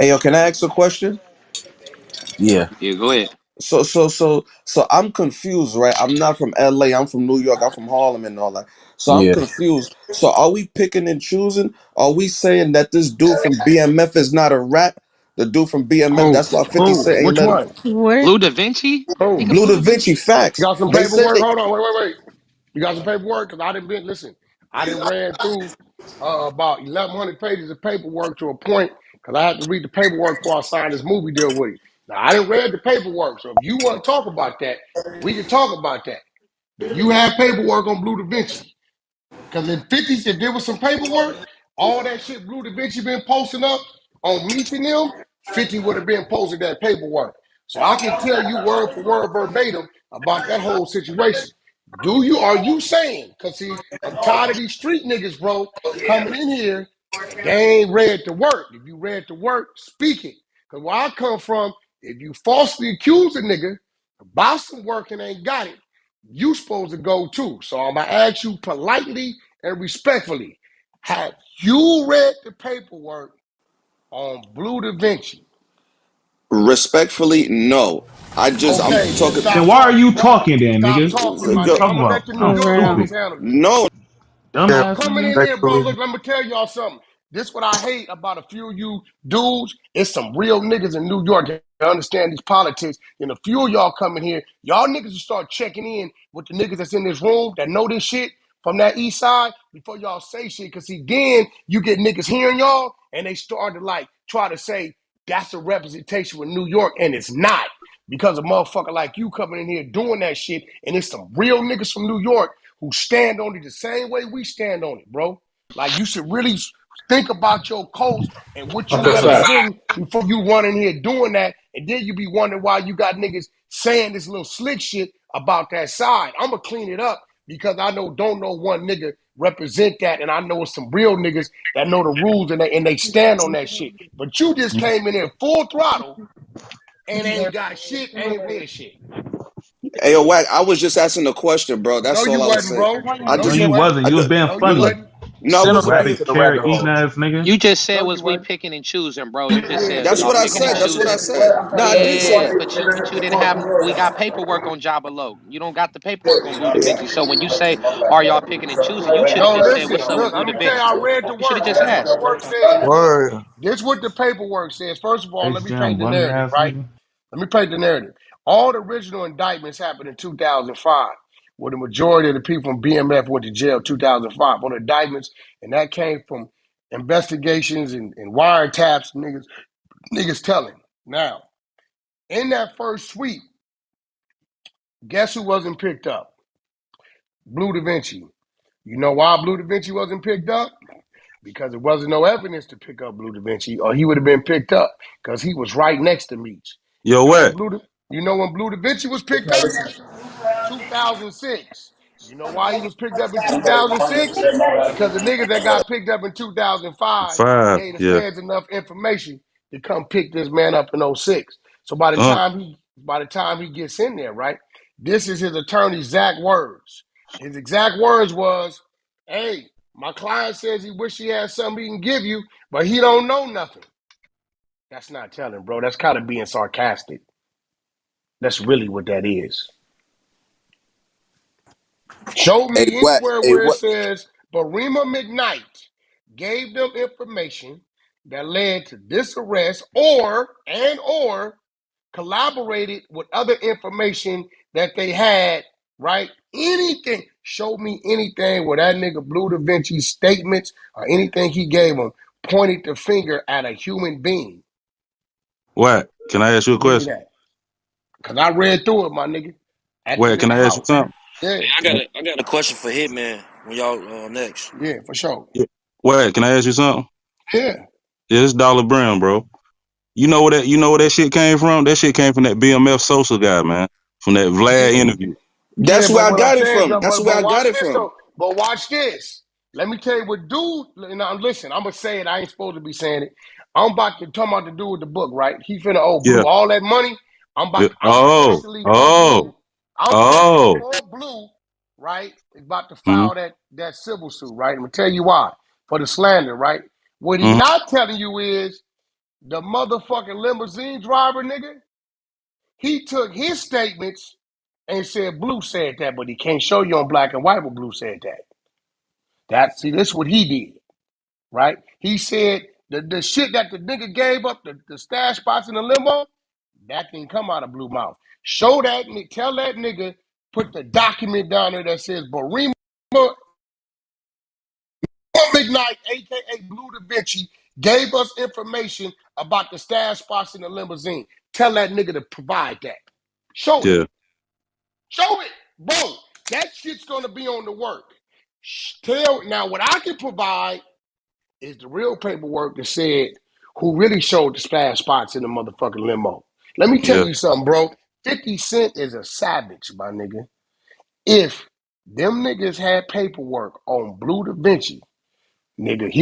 Hey, yo, can I ask a question? Yeah. Yeah, go ahead. So I'm confused, right? I'm not from LA. I'm from New York. I'm from Harlem and all that. So I'm Yeah. confused. So are we picking and choosing? Are we saying that this dude from BMF is not a rat? The dude from BMF. Who? That's why 50 Who? Cent ain't Which let him. one? What? Blue Da Vinci? Who? Nigga, Blue Blue Da DaVinci Vinci? You facts. got some They said paperwork? they. Hold on, wait. You got some paperwork? Cause I didn't been listen. I didn't ran through about 1,100 pages of paperwork to a point because I had to read the paperwork before I signed this movie deal with you. Now I didn't read the paperwork, so if you want to talk about that, we can talk about that. Do you have paperwork on Blue Da Vinci? Because in 50s, if there was some paperwork, all that shit Blue Da Vinci been posting up on Meech and them, 50 would have been posting that paperwork. So I can tell you word for word verbatim about that whole situation. Are you saying, because see, I'm tired of these street niggas, bro, coming in here and they ain't read the work. If you read the work, speak it. Because where I come from, if you falsely accuse a nigga about some work and ain't got it, you supposed to go too. So I'm gonna ask you politely and respectfully, have you read the paperwork on Blue Da Vinci? Respectfully, no. I'm Okay, then talking. Then stop why are talking, you bro. talking then, Stop nigga? talking, What are my you nigga. talking I'm gonna about? let the New For Sound York real. stupid. niggas handle this. No, I'm Dumbass coming nigga. in here, bro. Respectfully. Look, let me tell y'all something. This what I hate about a few of you dudes. It's some real niggas in New York that understand these politics. And a few of y'all coming here, y'all niggas will start checking in with the niggas that's in this room that know this shit from that east side before y'all say shit. Cause see, then you get niggas hearing y'all and they start to like try to say that's a representation with New York, and it's not. Because a motherfucker like you coming in here doing that shit, and it's some real niggas from New York who stand on it the same way we stand on it, bro. Like you should really think about your coast and what you That's a fact. representing before you run in here doing that, and then you be wondering why you got niggas saying this little slick shit about that side. I'ma clean it up because I know don't know one nigga represent that, and I know it's some real niggas that know the rules and they stand on that shit. But you just came in here full throttle and ain't got shit, ain't real shit. hey, yo, Wack. I was just asking a question, bro. No, That's you all I was wasn't, saying. bro. I No, No, just, you you wasn't. wasn't. I, You was d- being No, you funny. wasn't. no, I No, you wasn't wasn't. being. Rabbit To the carrot rabbit eating hole. ass nigga. You just said No, was you we wasn't. picking and choosing, bro. You just Yeah. said That's y'all what I picking and said. That's what I choosing. said. No, I did say Yeah, that. but you didn't have we got paperwork on Jabba Low. You don't got the paperwork on Blue Da Vinci. So when you say are y'all picking and choosing, you should have No, just said listen. what's up with Look, Blue let Da me tell you, Vinci. I read the You should have work. just This what the asked. work says. Word. This what the paperwork says. First of all, let H me Jam paint the bunny narrative, ass right? nigga. Let me paint the narrative. All the original indictments happened in 2005, where the majority of the people from BMF went to jail 2005 on indictments, and that came from investigations and wiretaps, niggas telling. Now, in that first sweep, guess who wasn't picked up? Blue Da Vinci. You know why Blue Da Vinci wasn't picked up? Because there wasn't no evidence to pick up Blue Da Vinci, or he would have been picked up because he was right next to Meech. Yo, what? You know when Blue Da Vinci was picked up? 2006. You know why he was picked up in 2006? Because the niggas that got picked up in 2005 5. gave the Yeah. feds enough information to come pick this man up in '06. So by the Uh, time he gets in there, right? This is his attorney's exact words. His exact words was, "Hey, my client says he wish he had something he can give you, but he don't know nothing." That's not telling, bro. That's kind of being sarcastic. That's really what that is. Show Hey, me Wack. anywhere Hey, where it what? says Barima McKnight gave them information that led to this arrest or collaborated with other information that they had, right? Anything. Show me anything where that nigga Blue Da Vinci's statements or anything he gave them pointed the finger at a human being. what? Can I ask you a Give me question? that. Because I read through it, my nigga, at What? in Can the I ask you house. something? Yeah, Hey, I got a question for Hitman when y'all next. yeah, for sure. Yeah. What? Can I ask you something? Yeah. Yeah, it's Dollar Brown, bro. You know where that shit came from? That shit came from that BMF social guy, man. From that Vlad Yeah. interview. Yeah, That's where but I what I'm got it saying, from. That's where but I got watch it this from. though. But watch this. Let me tell you what dude. Now listen, I'm gonna say it. I ain't supposed to be saying it. I'm about to talk about the dude with the book, right? He finna owe Yeah. Blue all that money. Yeah. I'm Oh. personally for Oh. Blue. I'm personally Oh. for Blue, right? About to Mm-hmm. file that civil suit, right? I'm gonna tell you why. For the slander, right? What he Mm-hmm. not telling you is the motherfucking limousine driver, nigga, he took his statements and said Blue said that, but he can't show you on black and white what Blue said that. See, this is what he did, right? He said the shit that the nigga gave up, the stash spots in the limo, that didn't come out of Blue mouth. Show that, tell that nigga, put the document down there that says Barima McKnight, aka Bleu DaVinci, gave us information about the stash spots in the limousine. Tell that nigga to provide that. Show it. Yeah. Show it. Bro, that shit's gonna be on the work. Now what I can provide is the real paperwork that said who really showed the stash spots in the motherfucking limo. Let me tell Yeah. you something, bro. 50 Cent is a savage, my nigga. If them niggas had paperwork on Bleu DaVinci, nigga,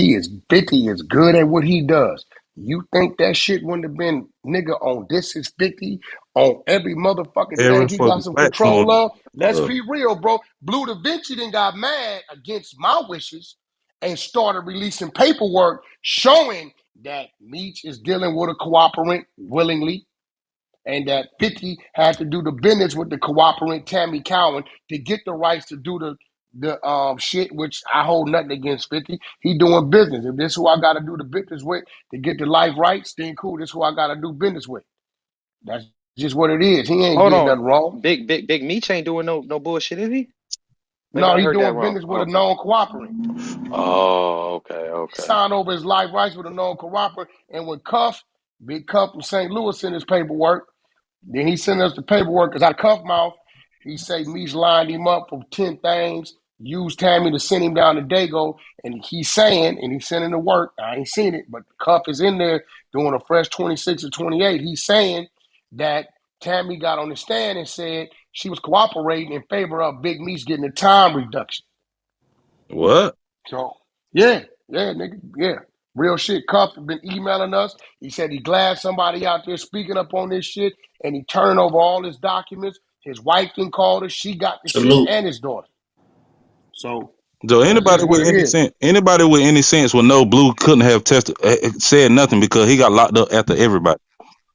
50 is good at what he does. You think that shit wouldn't have been, nigga, on This Is 50, on every motherfucking Every thing he got fucking some control platform. of? Let's be real, bro. Bleu DaVinci then got mad against my wishes and started releasing paperwork showing that Meech is dealing with a cooperant willingly, and that 50 had to do the business with the cooperant Tammy Cowan to get the rights to do the shit, which I hold nothing against 50. He doing business. If this is who I gotta do the business with to get the life rights, then cool. This is who I gotta do business with. That's just what it is. He ain't Hold did nothing on. wrong. Big Meech ain't doing no bullshit, is he? Maybe No, I he heard that doing wrong. business with a Okay. known cooperant. Oh, okay, He okay. signed over his life rights with a known cooperant, and when Big Cuff from St. Louis sent his paperwork, then he sent us the paperwork because I cuff mouth. He say Meech lined him up for 10 things, used Tammy to send him down to Dago, and he's saying, and he's sending the work. I ain't seen it, but Cuff is in there doing a fresh 26 or 28. He's saying that Tammy got on the stand and said she was cooperating in favor of Big Meech getting a time reduction. What? So, yeah, nigga, yeah. Real shit. Cuff has been emailing us. He said he glad somebody out there speaking up on this shit, and he turned over all his documents. His wife can call her. She got the shit, Salute. and his daughter. So So that's just what it is. anybody with any sense would know Blue couldn't have said nothing because he got locked up after everybody.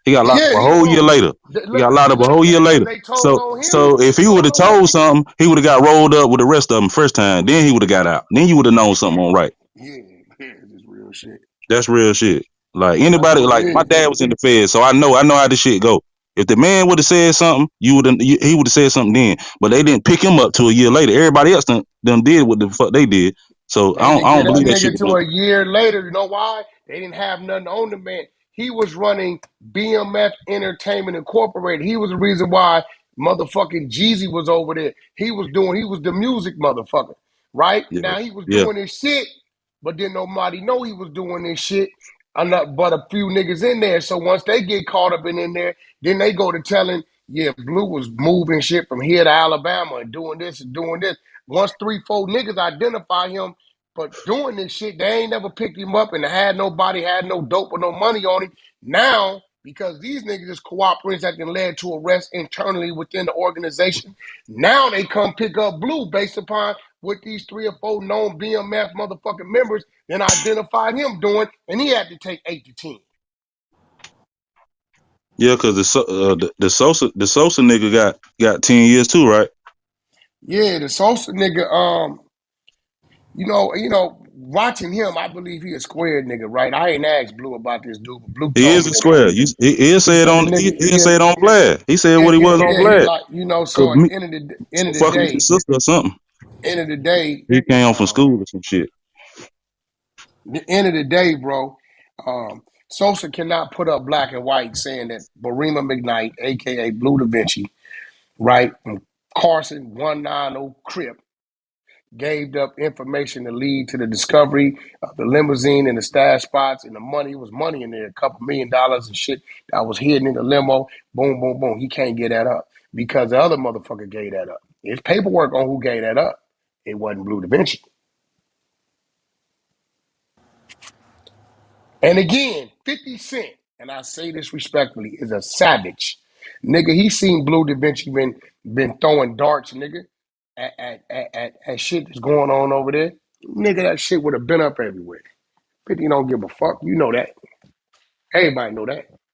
He got locked up Yeah, a whole year later. He got locked up a whole year because later. they told So on him. so if They he would told have on him. told something, he would have got rolled up with the rest of them first time. Then he would have got out. Then you would have known something on right. Yeah, it's just real shit. That's real shit. Like That's anybody, what it like my is. dad was in the Fed, so I know how this shit go. If the man would have said something, he would have said something then. But they didn't pick him up till a year later. Everybody else done did what the fuck they did. So They didn't I get don't that believe that shit nigga was to on. a year later. You know why? They didn't have nothing on the man. He was running BMF Entertainment Incorporated. He was the reason why motherfucking Jeezy was over there. He was the music motherfucker. Right? Yeah, Now he was yeah, doing his shit, but then nobody know he was doing this shit. But a few niggas in there. So once they get caught up in there, then they go to telling, yeah, Blue was moving shit from here to Alabama and doing this and doing this. Once 3-4 niggas identify him, but doing this shit, they ain't never picked him up and had no dope or no money on him. Now, because these niggas is cooperating that can lead to arrest internally within the organization, now they come pick up Blue based upon what these 3 or 4 known BMF motherfucking members then identified him doing, and he had to take 8 to 10. yeah. Because the Sosa nigga got 10 years too, right? Yeah, the Sosa nigga, watching him, I believe he a square nigga, right? I ain't asked Blue about this dude, but Blue He told is me a that the square. nigga, He he said said the on nigga, he said on Vlad. He said what he was on he Vlad. like, Cause so at me the end so of the fucking with his day, sister or something. He came home from um, school or some shit. the end of the day, bro, Sosa cannot put up black and white saying that Barima McKnight, aka Bleu DaVinci, right, from Carson 190 Crip, gave up information to lead to the discovery of the limousine and the stash spots and the money. Was money in there, a couple $1 million and shit that was hidden in the limo. Boom, boom, boom. He can't get that up because the other motherfucker gave that up. There's paperwork on who gave that up. It wasn't Bleu DaVinci. And again, 50 Cent, and I say this respectfully, is a savage. Nigga, he seen Bleu DaVinci been throwing darts, nigga, at shit that's going on over there. Nigga, that shit would have been up everywhere. 50 don't give a fuck. You know that. Everybody know that.